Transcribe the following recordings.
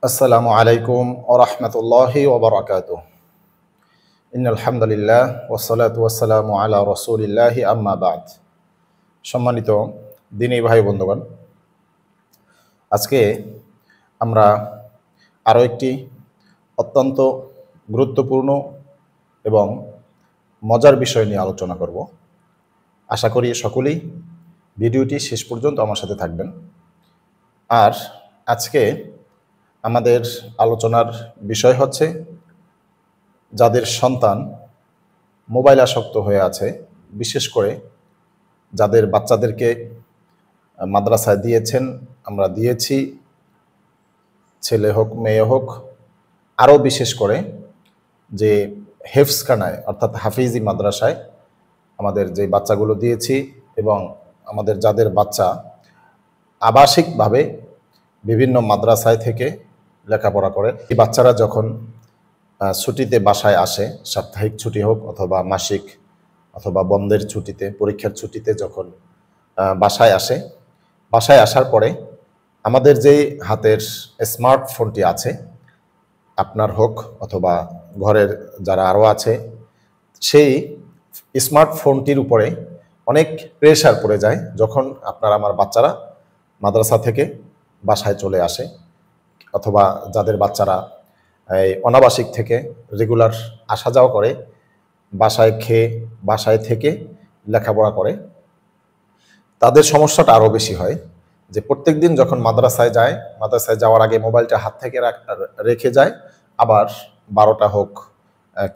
আসসালামু আলাইকুম ওয়া রাহমাতুল্লাহি ওয়া বারাকাতুহু। ইন্নাল হামদুলিল্লাহ ওয়াসসালাতু ওয়াসসালামু আলা রাসূলিল্লাহি আম্মা বা'দ। সম্মানিত দ্বীনী ভাই বন্ধুগণ, আজকে আমরা আরও একটি অত্যন্ত গুরুত্বপূর্ণ এবং মজার বিষয় নিয়ে আলোচনা করব। আশা করি সকলেই ভিডিওটি শেষ পর্যন্ত আমার সাথে থাকবেন। আর আজকে আমাদের আলোচনার বিষয় হচ্ছে যাদের সন্তান মোবাইল আসক্ত হয়ে আছে, বিশেষ করে যাদের বাচ্চাদেরকে মাদ্রাসায় দিয়েছেন, আমরা দিয়েছি, ছেলে হোক মেয়ে হোক, আরও বিশেষ করে যে হেফজখানায় অর্থাৎ হাফিজি মাদ্রাসায় আমাদের যে বাচ্চাগুলো দিয়েছি এবং আমাদের যাদের বাচ্চা আবাসিকভাবে বিভিন্ন মাদ্রাসায় থেকে লেখাপড়া করে, এই বাচ্চারা যখন ছুটিতে বাসায় আসে, সাপ্তাহিক ছুটি হোক অথবা মাসিক অথবা বন্ধের ছুটিতে, পরীক্ষার ছুটিতে যখন বাসায় আসে, বাসায় আসার পরে আমাদের যে হাতের স্মার্টফোনটি আছে, আপনার হোক অথবা ঘরের যারা আরও আছে, সেই স্মার্টফোনটির উপরে অনেক প্রেশার পড়ে যায় যখন আপনার আমার বাচ্চারা মাদ্রাসা থেকে বাসায় চলে আসে, অথবা যাদের বাচ্চারা এই অনাবাসিক থেকে রেগুলার আসা যাওয়া করে, বাসায় খেয়ে বাসায় থেকে লেখাপড়া করে, তাদের সমস্যাটা আরও বেশি হয় যে প্রত্যেক দিন যখন মাদ্রাসায় যায়, মাদ্রাসায় যাওয়ার আগে মোবাইলটা হাত থেকে রেখে যায়, আবার 12টা হোক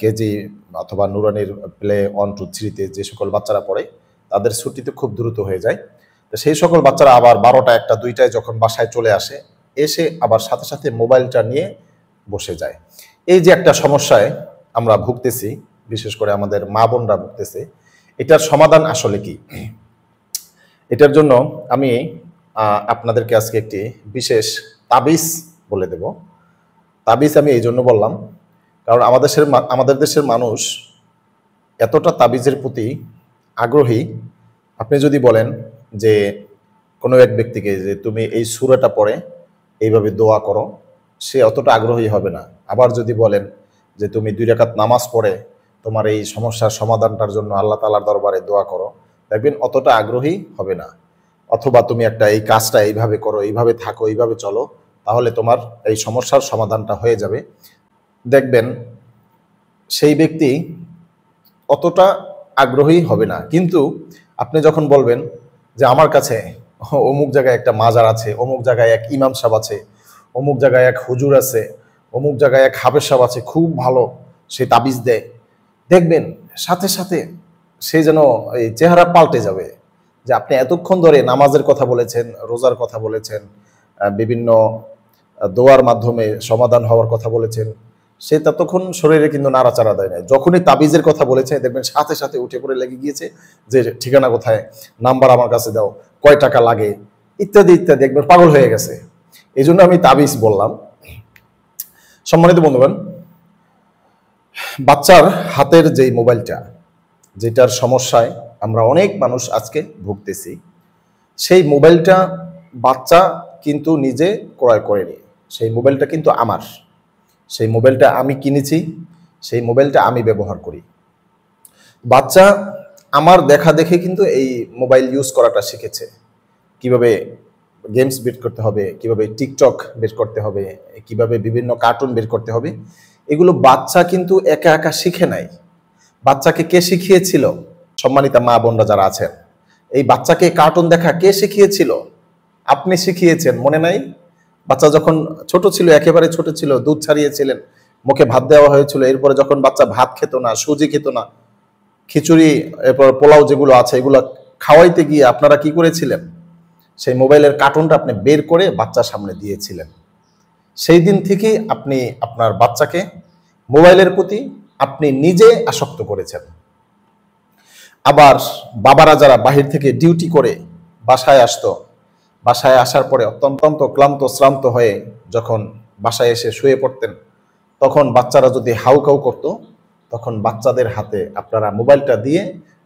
কেজি অথবা নুরানির প্লে 1 2 3-তে যে সকল বাচ্চারা পড়ে তাদের ছুটিতে খুব দ্রুত হয়ে যায়। তো সেই সকল বাচ্চারা আবার 12টা 1টা 2টায় যখন বাসায় চলে আসে, এসে আবার সাথে সাথে মোবাইলটা নিয়ে বসে যায়। এই যে একটা সমস্যায় আমরা ভুগতেছি, বিশেষ করে আমাদের মা বোনরা ভুগতেছে, এটার সমাধান আসলে কি? এটার জন্য আমি আপনাদেরকে আজকে একটি বিশেষ তাবিজ বলে দেব। তাবিজ আমি এই জন্য বললাম কারণ আমাদের দেশের মানুষ এতটা তাবিজের প্রতি আগ্রহী। আপনি যদি বলেন যে কোনো এক ব্যক্তিকে যে তুমি এই সূরাটা পড়ে এইভাবে দোয়া করো, সে অতটা আগ্রহী হবে না। আবার যদি বলেন যে তুমি 2 রাকাত নামাজ পড়ে তোমার এই সমস্যার সমাধানটার জন্য আল্লাহ তাআলার দরবারে দোয়া করো, দেখবেন অতটা আগ্রহী হবে না। অথবা তুমি একটা এই কাজটা এইভাবে করো, এইভাবে থাকো, এইভাবে চলো, তাহলে তোমার এই সমস্যার সমাধানটা হয়ে যাবে, দেখবেন সেই ব্যক্তি অতটা আগ্রহী হবে না। কিন্তু আপনি যখন বলবেন যে আমার কাছে অমুক জায়গায় একটা মাজার আছে, অমুক জায়গায় এক ইমাম সাহেব আছে, অমুক জায়গায় এক হুজুর আছে, অমুক জায়গায় এক হাফেজ সাহেব আছে, খুব ভালো সে তাবিজ দেয়, দেখবেন সাথে সাথে সে যেন এই চেহারা পাল্টে যাবে। যে আপনি এতক্ষণ ধরে নামাজের কথা বলেছেন, রোজার কথা বলেছেন, বিভিন্ন দোয়ার মাধ্যমে সমাধান হওয়ার কথা বলেছেন, সে ততক্ষণ শরীরে কিন্তু নাড়াচাড়া দেয় না। যখনই তাবিজের কথা বলেছে দেখবেন সাথে সাথে উঠে পড়ে লেগে গিয়েছে যে ঠিকানা কোথায়, নাম্বার আমার কাছে দাও, কয় টাকা লাগে, ইত্যাদি ইত্যাদি, দেখবেন পাগল হয়ে গেছে। এই জন্য আমি তাবিজ বললাম। সম্মানিত বন্ধুগণ, বাচ্চার হাতের যেই মোবাইলটা, যেটার সমস্যায় আমরা অনেক মানুষ আজকে ভুগতেছি, সেই মোবাইলটা বাচ্চা কিন্তু নিজে ক্রয় করেনি। সেই মোবাইলটা কিন্তু আমার, সেই মোবাইলটা আমি কিনেছি, সেই মোবাইলটা আমি ব্যবহার করি। বাচ্চা আমার দেখা দেখে কিন্তু এই মোবাইল ইউজ করাটা শিখেছে। কিভাবে গেমস বের করতে হবে, কিভাবে টিকটক বের করতে হবে, কিভাবে বিভিন্ন কার্টুন বের করতে হবে, এগুলো বাচ্চা কিন্তু একা একা শিখে নাই। বাচ্চাকে কে শিখিয়েছিল? সম্মানিতা মা বোনরা যারা আছেন, এই বাচ্চাকে কার্টুন দেখা কে শিখিয়েছিল? আপনি শিখিয়েছেন, মনে নাই? বাচ্চা যখন ছোট ছিল, একেবারে ছোট ছিল, দুধ ছাড়িয়েছিলেন, মুখে ভাত দেওয়া হয়েছিল, এরপরে যখন বাচ্চা ভাত খেত না, সুজি খেত না, খিচুড়ি, এরপর পোলাও যেগুলো আছে এগুলো খাওয়াইতে গিয়ে আপনারা কি করেছিলেন? সেই মোবাইলের কার্টুনটা আপনি বের করে বাচ্চার সামনে দিয়েছিলেন। সেই দিন থেকে আপনি আপনার বাচ্চাকে মোবাইলের প্রতি আপনি নিজে আসক্ত করেছেন। আবার বাবারা যারা বাহির থেকে ডিউটি করে বাসায় আসতো, বাসায় আসার পরে অত্যন্ত ক্লান্ত শ্রান্ত হয়ে যখন বাসায় এসে শুয়ে পড়তেন, তখন বাচ্চারা যদি হাউকাউ করতো, তখন বাচ্চাদের হাতে আপনারা মোবাইলটা দিয়ে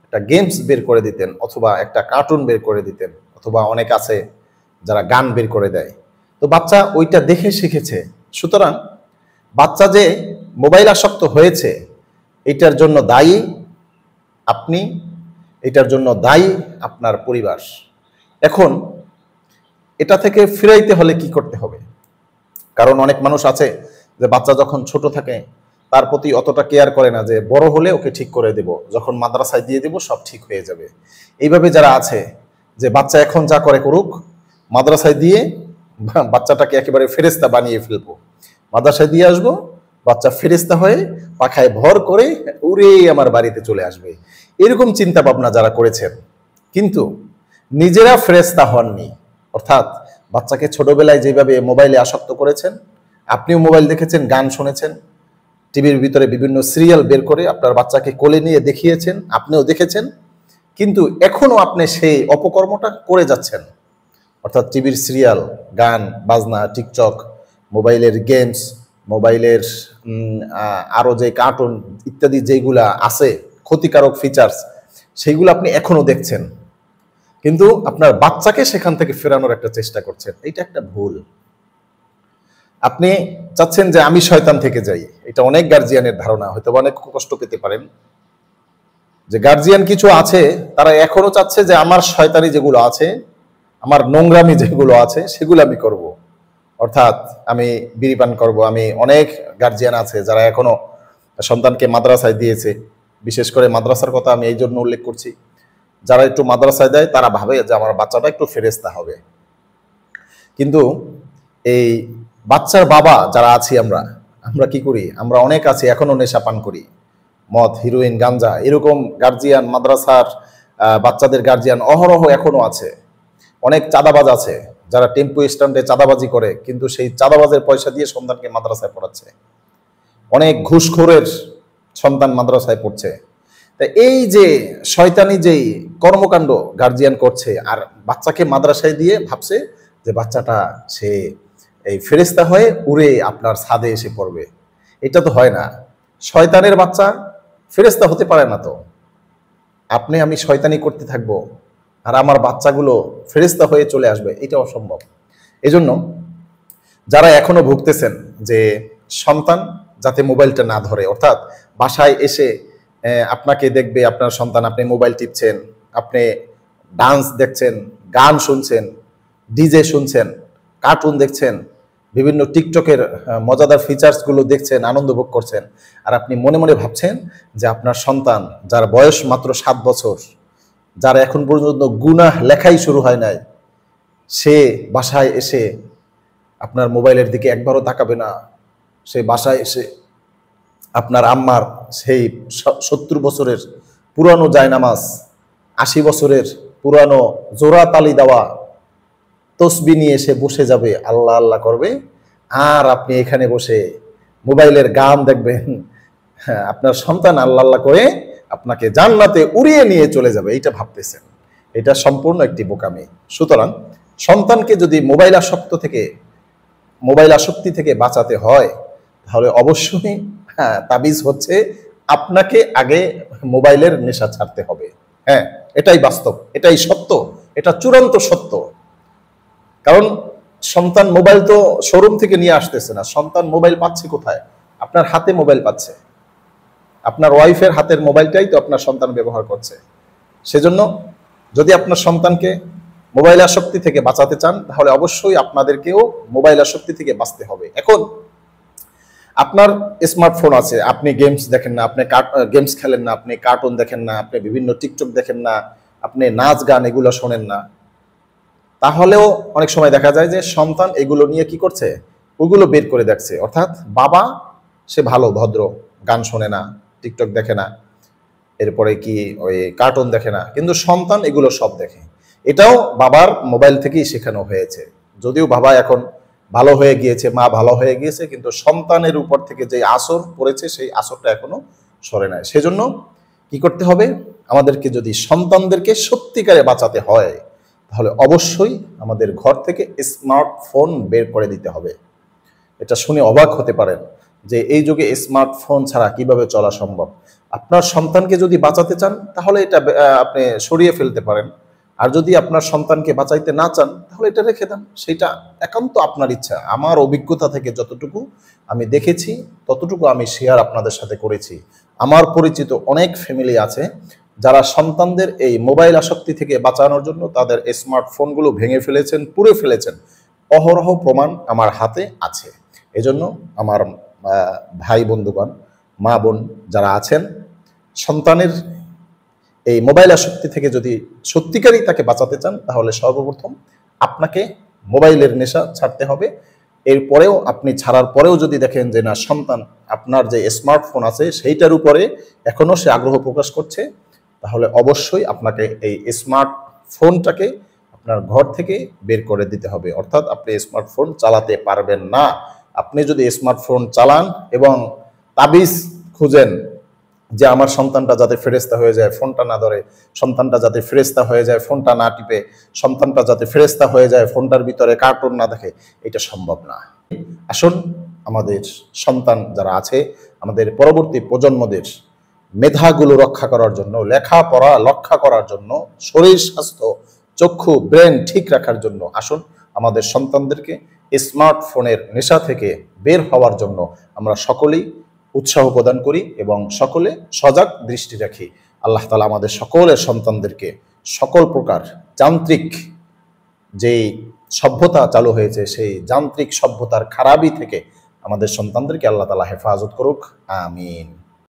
একটা গেমস বের করে দিতেন, অথবা একটা কার্টুন বের করে দিতেন, অথবা অনেক আছে যারা গান বের করে দেয়। তো বাচ্চা ওইটা দেখে শিখেছে সুতরাং বাচ্চা যে মোবাইল আসক্ত হয়েছে এটার জন্য দায়ী আপনি, এটার জন্য দায়ী আপনার পরিবার। এখন এটা থেকে ফিরাইতে হলে কি করতে হবে? কারণ অনেক মানুষ আছে যে বাচ্চা যখন ছোট থাকে তার প্রতি অতটা কেয়ার করে না, যে বড় হলে ওকে ঠিক করে দেব, যখন মাদ্রাসায় দিয়ে দেব সব ঠিক হয়ে যাবে। এইভাবে যারা আছে যে বাচ্চা এখন যা করে করুক, মাদ্রাসায় দিয়ে বাচ্চাটাকে একেবারে ফেরেস্তা বানিয়ে ফেলবো, মাদ্রাসায় দিয়ে আসবো, বাচ্চা ফেরেস্তা হয়ে পাখায় ভর করে উড়ে আমার বাড়িতে চলে আসবে, এরকম চিন্তা ভাবনা যারা করেছেন কিন্তু নিজেরা ফেরেস্তা হননি। অর্থাৎ বাচ্চাকে ছোটবেলায় যেভাবে মোবাইলে আসক্ত করেছেন, আপনিও মোবাইল দেখেছেন, গান শুনেছেন, টিভির ভিতরে বিভিন্ন সিরিয়াল বের করে আপনার বাচ্চাকে কোলে নিয়ে দেখিয়েছেন, আপনিও দেখেছেন, কিন্তু এখনো আপনি সেই অপকর্মটা করে যাচ্ছেন। অর্থাৎ টিভির সিরিয়াল, গান বাজনা, টিকটক, মোবাইলের গেমস, মোবাইলের আরও যে কার্টুন ইত্যাদি যেগুলা আছে ক্ষতিকারক ফিচার্স, সেইগুলো আপনি এখনো দেখছেন, কিন্তু আপনার বাচ্চাকে সেখান থেকে ফেরানোর একটা চেষ্টা করছেন। এইটা একটা ভুল। আপনি চাচ্ছেন যে আমি শয়তান থেকে যাই, এটা অনেক গার্জিয়ানের ধারণা, হয়তো অনেক কষ্ট পেতে পারেন যে গার্জিয়ান কিছু আছে তারা এখনো চাচ্ছে যে আমার শয়তানি যেগুলো আছে, আমার নোংরামি যেগুলো আছে সেগুলো আমি করব, অর্থাৎ আমি বিড়ি পান করবো। আমি অনেক গার্জিয়ান আছে যারা এখনো সন্তানকে মাদ্রাসায় দিয়েছে, বিশেষ করে মাদ্রাসার কথা আমি এই জন্য উল্লেখ করছি, যারা একটু মাদ্রাসায় দেয় তারা ভাবে যে আমার বাচ্চাটা একটু ফেরেস্তা হবে, কিন্তু এই বাচ্চার বাবা যারা আছি আমরা কি করি? আমরা অনেক আছি এখনো নেশা পান করি, মদ, হিরোইন, গাঞ্জা, এরকম গার্জিয়ান, মাদ্রাসার বাচ্চাদের গার্জিয়ান অহরহ এখনো আছে। অনেক চাঁদাবাজ আছে যারা টেম্পো স্ট্যান্ডে চাঁদাবাজি করে, কিন্তু সেই চাঁদাবাজের পয়সা দিয়ে সন্তানকে মাদ্রাসায় পড়াচ্ছে। অনেক ঘুষখোরের সন্তান মাদ্রাসায় পড়ছে। তা এই যে শয়তানি যেই কর্মকাণ্ড গার্জিয়ান করছে, আর বাচ্চাকে মাদ্রাসায় দিয়ে ভাবছে যে বাচ্চাটা সে এই ফেরেস্তা হয়ে উড়ে আপনার ছাদে এসে পড়বে, এটা তো হয় না। শয়তানের বাচ্চা ফেরেস্তা হতে পারে না। তো আপনি আমি শয়তানি করতে থাকবো আর আমার বাচ্চাগুলো ফেরেস্তা হয়ে চলে আসবে, এটা অসম্ভব। এজন্য যারা এখনো ভুগতেছেন যে সন্তান যাতে মোবাইলটা না ধরে, অর্থাৎ বাসায় এসে আপনাকে দেখবে আপনার সন্তান, আপনি মোবাইল টিপছেন, আপনি ডান্স দেখছেন, গান শুনছেন, ডিজে শুনছেন, কার্টুন দেখছেন, বিভিন্ন টিকটকের মজাদার ফিচার্সগুলো দেখছেন, আনন্দ ভোগ করছেন, আর আপনি মনে মনে ভাবছেন যে আপনার সন্তান যার বয়স মাত্র 7 বছর, যার এখন পর্যন্ত গুনাহ লেখাই শুরু হয় নাই, সে বাসায় এসে আপনার মোবাইলের দিকে একবারও তাকাবে না। সে বাসায় এসে আপনার আম্মার সেই 70 বছরের পুরানো জায়নামাজ, 80 বছরের পুরানো জোড়া তালি দেওয়া তসবি নিয়ে এসে বসে যাবে, আল্লাহ আল্লাহ করবে, আর আপনি এখানে বসে মোবাইলের গান দেখবেন। হ্যাঁ, আপনার সন্তান আল্লাহ আল্লাহ করে আপনাকে জান্নাতে উড়িয়ে নিয়ে চলে যাবে, এইটা ভাবতেছেন, এটা সম্পূর্ণ একটি বোকামি। সুতরাং সন্তানকে যদি মোবাইল আসক্তি থেকে বাঁচাতে হয়, তাহলে অবশ্যই তাবিজ হচ্ছে আপনাকে আগে মোবাইলের নেশা ছাড়তে হবে। হ্যাঁ, এটাই বাস্তব, এটাই সত্য, এটা চূড়ান্ত সত্য। কারণ সন্তান মোবাইল তো শোরুম থেকে নিয়ে আসতেছে না, সন্তান মোবাইল পাচ্ছে কোথায়? আপনার হাতে মোবাইল পাচ্ছে, আপনার ওয়াইফের হাতের মোবাইলটাই তো আপনার সন্তান ব্যবহার করছে। সেজন্য যদি আপনার সন্তানকে মোবাইল আসক্তি থেকে বাঁচাতে চান, তাহলে অবশ্যই আপনাদেরকেও মোবাইল আসক্তি থেকে বাঁচতে হবে। এখন আপনার স্মার্টফোন আছে, আপনি গেমস দেখেন না, আপনি গেমস খেলেন না, আপনি কার্টুন দেখেন না, আপনি বিভিন্ন টিকটক দেখেন না, আপনি নাচ গান এগুলো শোনেন না, তাহলেও অনেক সময় দেখা যায় যে সন্তান এগুলো নিয়ে কি করছে, ওগুলো বের করে দেখছে। অর্থাৎ বাবা সে ভালো ভদ্র, গান শোনে না, টিকটক দেখে না, এরপরে কি ওই কার্টুন দেখে না, কিন্তু সন্তান এগুলো সব দেখে। এটাও বাবার মোবাইল থেকেই শেখানো হয়েছে। যদিও বাবা এখন ভালো হয়ে গিয়েছে, মা ভালো হয়ে গিয়েছে, কিন্তু সন্তানের উপর থেকে যে আসর পড়েছে সেই আসরটা এখনো সরে নাই। সেজন্য কি করতে হবে? আমাদেরকে যদি সন্তানদেরকে সত্যিকারে বাঁচাতে হয়, তাহলে অবশ্যই আমাদের ঘর থেকে স্মার্টফোন বের করে দিতে হবে। এটা শুনে অবাক হতে পারেন যে এই যুগে স্মার্টফোন ছাড়া কিভাবে চলা সম্ভব। আপনার সন্তানকে যদি বাঁচাতে চান, তাহলে এটা আপনি সরিয়ে ফেলতে পারেন, আর যদি আপনার সন্তানকে বাঁচাইতে না চান তাহলে এটা রেখে দেন, সেটা একান্ত আপনার ইচ্ছা। আমার অভিজ্ঞতা থেকে যতটুকু আমি দেখেছি ততটুকু আমি শেয়ার আপনাদের সাথে করেছি। আমার পরিচিত অনেক ফ্যামিলি আছে যারা সন্তানদের এই মোবাইল আসক্তি থেকে বাঁচানোর জন্য তাদের স্মার্টফোনগুলো ভেঙে ফেলেছেন, পুড়ে ফেলেছেন। অহরহ প্রমাণ আমার হাতে আছে। এজন্য আমার ভাই বন্ধুগণ, মা বোন যারা আছেন, সন্তানের এই মোবাইল আসক্তি থেকে যদি সত্যিকারই তাকে বাঁচাতে চান তাহলে সর্বপ্রথম আপনাকে মোবাইলের নেশা ছাড়তে হবে। এরপরেও আপনি ছাড়ার পরেও যদি দেখেন যে না, সন্তান আপনার যে স্মার্টফোন আছে সেইটার উপরে এখনও সে আগ্রহ প্রকাশ করছে, তাহলে অবশ্যই আপনাকে এই স্মার্টফোনটাকে আপনার ঘর থেকে বের করে দিতে হবে। অর্থাৎ আপনি স্মার্টফোন চালাতে পারবেন না। আপনি যদি স্মার্টফোন চালান এবং তাবিজ খুঁজেন যে আমার সন্তানটা যাতে ফেরেশতা হয়ে যায়, ফোনটা না ধরে, সন্তানটা যাতে ফেরেশতা হয়ে যায়, ফোনটা না টিপে, সন্তানটা যাতে ফেরেশতা হয়ে যায়, ফোনটার ভিতরে কার্টুন না দেখে, এটা সম্ভব না। আসুন, আমাদের সন্তান যারা আছে, আমাদের পরবর্তী প্রজন্মদের মেধাগুলো রক্ষা করার জন্য, লেখাপড়া রক্ষা করার জন্য, শরীর স্বাস্থ্য, চক্ষু, ব্রেন ঠিক রাখার জন্য আসুন আমাদের সন্তানদেরকে স্মার্টফোনের নেশা থেকে বের হওয়ার জন্য আমরা সকলেই উৎসাহ প্রদান করি এবং সকলে সজাগ দৃষ্টি রাখি। আল্লাহ তাআলা আমাদের সকলের সন্তানদেরকে সকল প্রকার যান্ত্রিক যেই সভ্যতা চালু হয়েছে সেই যান্ত্রিক সভ্যতার খারাপি থেকে আমাদের সন্তানদেরকে আল্লাহ তাআলা হেফাজত করুক। আমিন।